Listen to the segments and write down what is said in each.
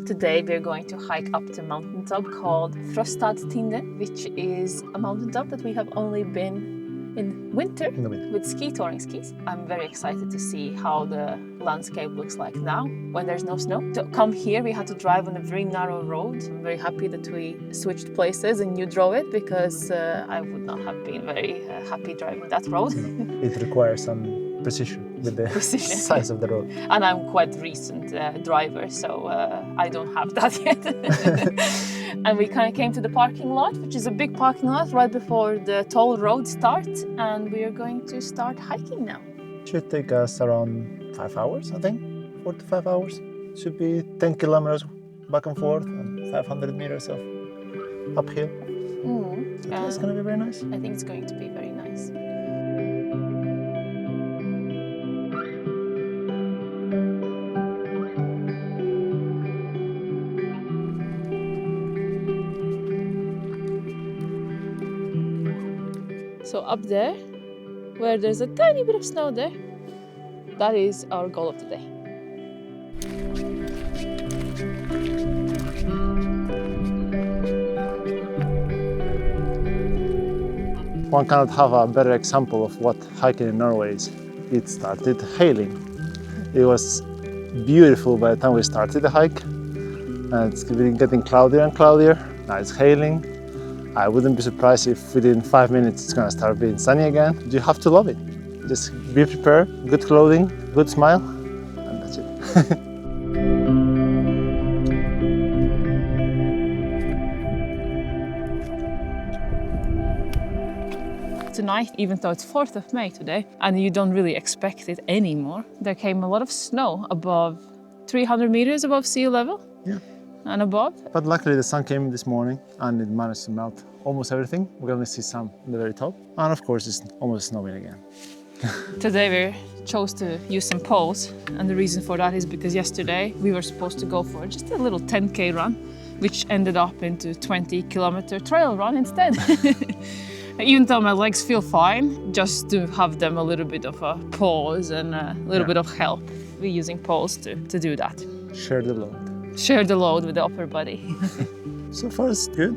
Today we're going to hike up to a mountaintop called Frostadtinden, which is a mountaintop that we have only been in winter with ski touring skis. I'm very excited to see how the landscape looks like now when there's no snow. To come here we had to drive on a very narrow road. I'm very happy that we switched places and you drove it because I would not have been very happy driving that road. It requires some precision with the size of the road. And I'm quite recent driver, so I don't have that yet. And we kind of came to the parking lot, which is a big parking lot right before the toll road starts, and we are going to start hiking now. Should take us around 5 hours, I think. 4 to 5 hours. Should be 10 kilometers back and forth and 500 meters of uphill. So it's going to be very nice. I think it's going to be very nice. So up there, where there's a tiny bit of snow there, that is our goal of the day. One cannot have a better example of what hiking in Norway is. It started hailing. It was beautiful by the time we started the hike. And it's been getting cloudier and cloudier. Now it's hailing. I wouldn't be surprised if within 5 minutes it's gonna start being sunny again. You have to love it. Just be prepared, good clothing, good smile, and that's it. Tonight, even though it's 4th of May today, and you don't really expect it anymore, there came a lot of snow above 300 meters above sea level. Yeah. And above. But luckily the sun came this morning and it managed to melt almost everything. We only see some at the very top. And of course it's almost snowing again. Today we chose to use some poles, and the reason for that is because yesterday we were supposed to go for just a little 10k run, which ended up into 20-kilometer trail run instead. Even though my legs feel fine, just to have them a little bit of a pause and a little bit of help. We're using poles to do that. Share the load. Share the load with the upper body. So far it's good.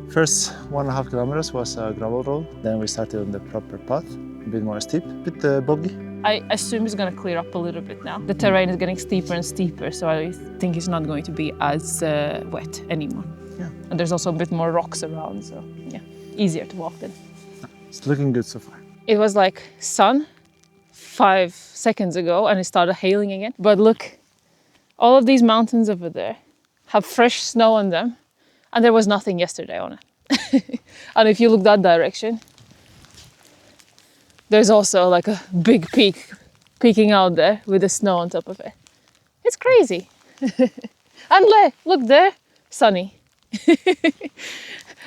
First 1.5 kilometers was a gravel road. Then we started on the proper path, a bit more steep, a bit boggy. I assume it's going to clear up a little bit now. The terrain is getting steeper and steeper, so I think it's not going to be as wet anymore. Yeah. And there's also a bit more rocks around, so yeah, easier to walk then. It's looking good so far. It was like sun 5 seconds ago and it started hailing again. But look, all of these mountains over there have fresh snow on them, and there was nothing yesterday on it. And if you look that direction, there's also like a big peak peeking out there with the snow on top of it. It's crazy. And look there, sunny.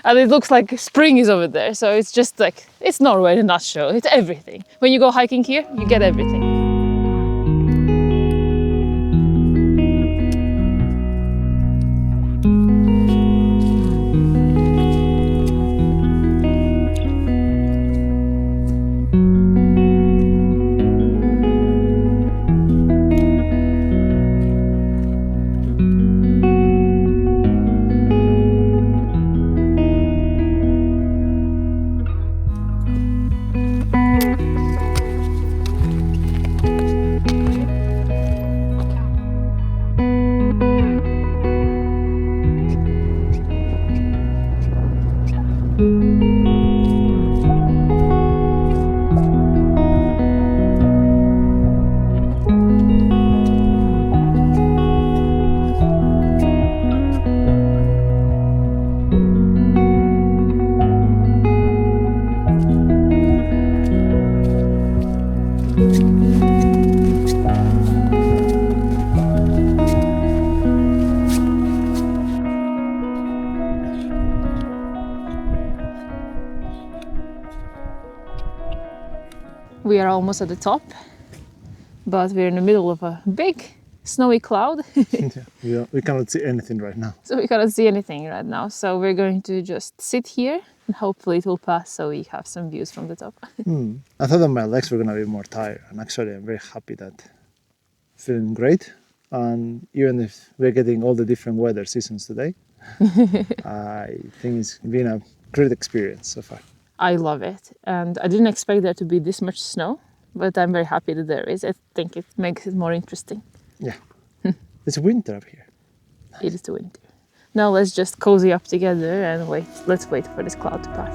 And it looks like spring is over there, so it's just like, it's Norway in a nutshell, it's everything. When you go hiking here, you get everything. We are almost at the top, but we're in the middle of a big snowy cloud. Yeah, we cannot see anything right now. So we cannot see anything right now. So we're going to just sit here and hopefully it will pass so we have some views from the top. I thought that my legs were going to be more tired, and actually I'm very happy that feeling great. And even if we're getting all the different weather seasons today, I think it's been a great experience so far. I love it. And I didn't expect there to be this much snow, but I'm very happy that there is. I think it makes it more interesting. Yeah. It's winter up here. It is the winter. Now let's just cozy up together and wait. Let's wait for this cloud to pass.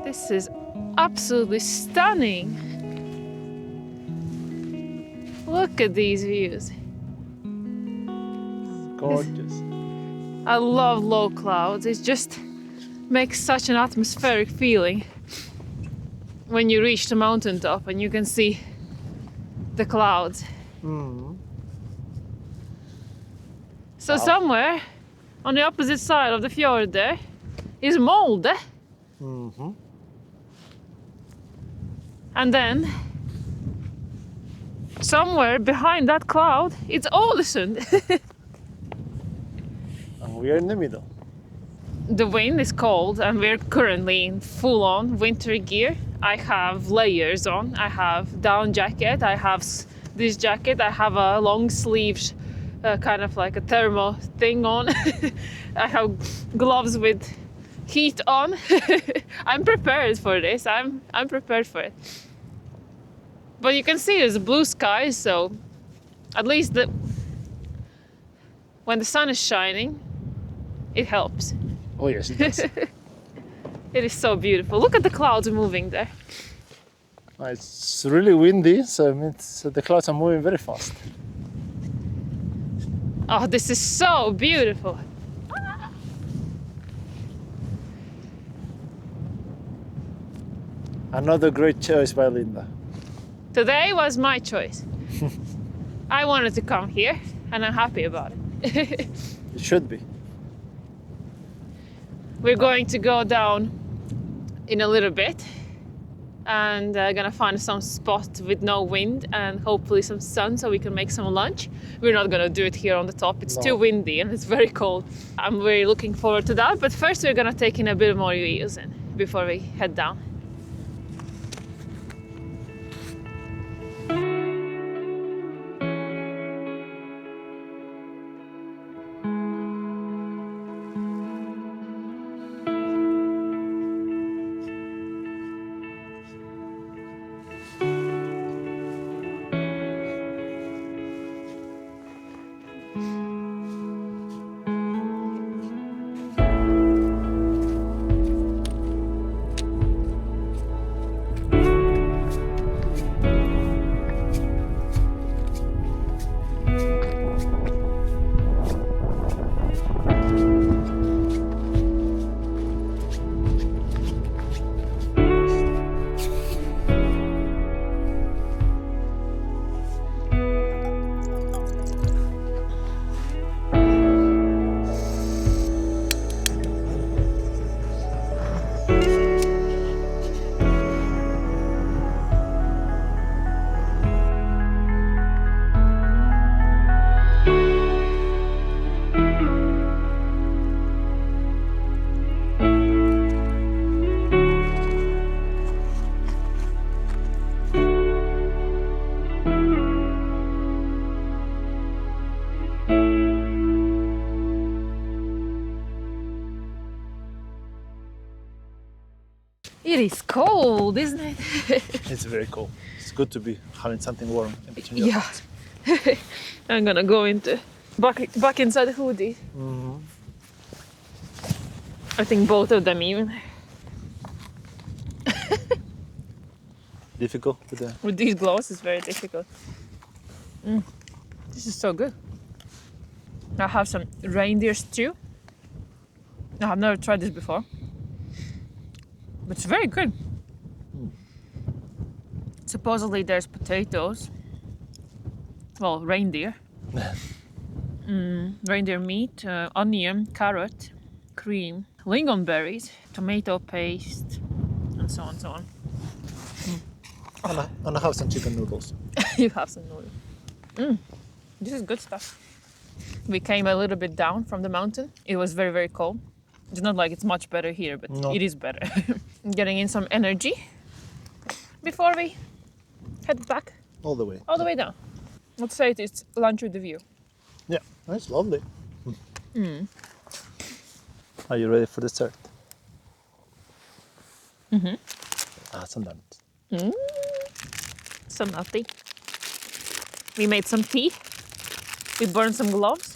This is absolutely stunning. Look at these views. Gorgeous. I love low clouds. It just makes such an atmospheric feeling when you reach the mountaintop and you can see the clouds. Mm. So Wow. somewhere on the opposite side of the fjord there is Molde. Mm-hmm. And then somewhere behind that cloud, it's Ålesund. And we are in the middle. The wind is cold and we're currently in full-on winter gear. I have layers on. I have down jacket, I have this jacket, I have a long sleeved kind of like a thermal thing on. I have gloves with heat on. I'm prepared for this. I'm prepared for it. But you can see there's blue skies, so at least when the sun is shining, it helps. Oh yes, it does. It is so beautiful. Look at the clouds moving there. It's really windy, so it means the clouds are moving very fast. Oh, this is so beautiful. Another great choice by Linda. Today was my choice. I wanted to come here and I'm happy about it. It should be. We're going to go down in a little bit and gonna find some spot with no wind and hopefully some sun so we can make some lunch. We're not gonna do it here on the top. It's too windy and it's very cold. I'm very looking forward to that, but first we're gonna take in a bit more views before we head down. It is cold, isn't it? It's very cold. It's good to be having something warm in between your Yeah. hands. I'm gonna go back inside the hoodie. Mm-hmm. I think both of them even. Difficult with these gloves, it's very difficult. This is so good. I have some reindeer stew. I have never tried this before, but it's very good. Supposedly there's potatoes. Well, reindeer. Reindeer meat, onion, carrot, cream, lingonberries, tomato paste, and so on, so on. And I have some chicken noodles. You have some noodles. This is good stuff. We came a little bit down from the mountain. It was very, very cold. It's not like it's much better here, but No. it is better. Getting in some energy before we head back All the way. all the way down. Let's say it's lunch with the view. Yeah, that's lovely. Are you ready for dessert? Some donuts. So nutty. We made some tea. We burned some gloves.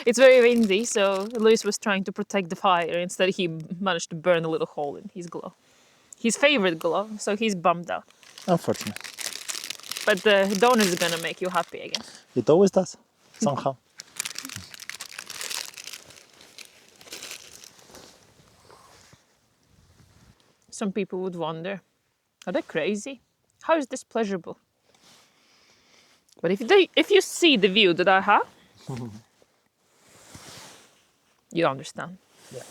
It's very windy, so Luis was trying to protect the fire. Instead, he managed to burn a little hole in his glove. His favorite glove, so he's bummed out. Unfortunate. But the donut is gonna make you happy again. It always does, somehow. Some people would wonder, are they crazy? How is this pleasurable? But if you see the view that I have, you understand. Yeah.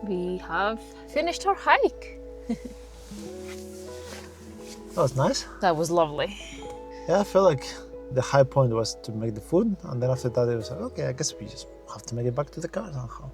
We have finished our hike. That was nice. That was lovely. Yeah, I felt like the high point was to make the food, and then after that it was like, okay, I guess we just have to make it back to the car somehow.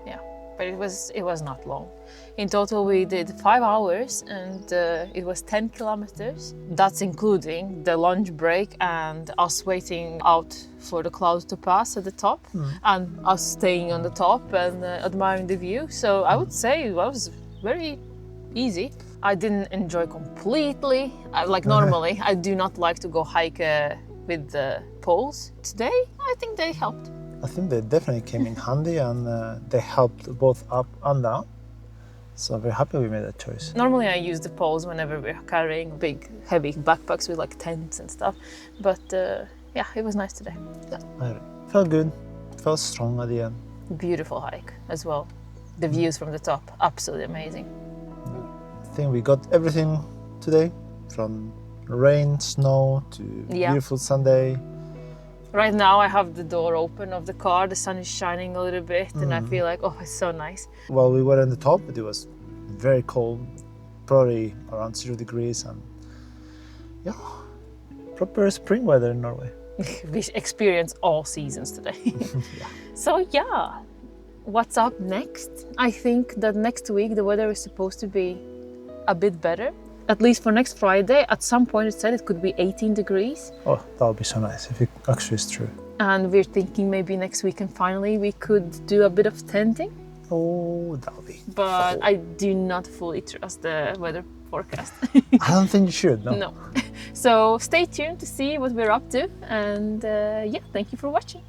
Yeah, but it was not long. In total, we did 5 hours, and it was 10 kilometers. That's including the lunch break and us waiting out for the clouds to pass at the top, and us staying on the top and admiring the view. So I would say it was very easy. I didn't enjoy completely. Like normally, I do not like to go hike with the poles. Today, I think they helped. I think they definitely came in handy, and they helped both up and down. So I'm very happy we made that choice. Normally I use the poles whenever we're carrying big, heavy backpacks with like tents and stuff. But yeah, it was nice today. Yeah, I felt good. Felt strong at the end. Beautiful hike as well. The views from the top, absolutely amazing. I think we got everything today, from rain, snow to beautiful Sunday. Right now I have the door open of the car, the sun is shining a little bit, and I feel like, oh, it's so nice. Well, we were on the top, but it was very cold, probably around 0 degrees, and yeah, proper spring weather in Norway. We experienced all seasons today. So yeah, what's up next? I think that next week the weather is supposed to be a bit better. At least for next Friday, at some point it said it could be 18 degrees. Oh, that would be so nice if it actually is true. And we're thinking maybe next weekend finally we could do a bit of tenting. Oh, that would be But cool. I do not fully trust the weather forecast. I don't think you should, no. No. So stay tuned to see what we're up to. And yeah, thank you for watching.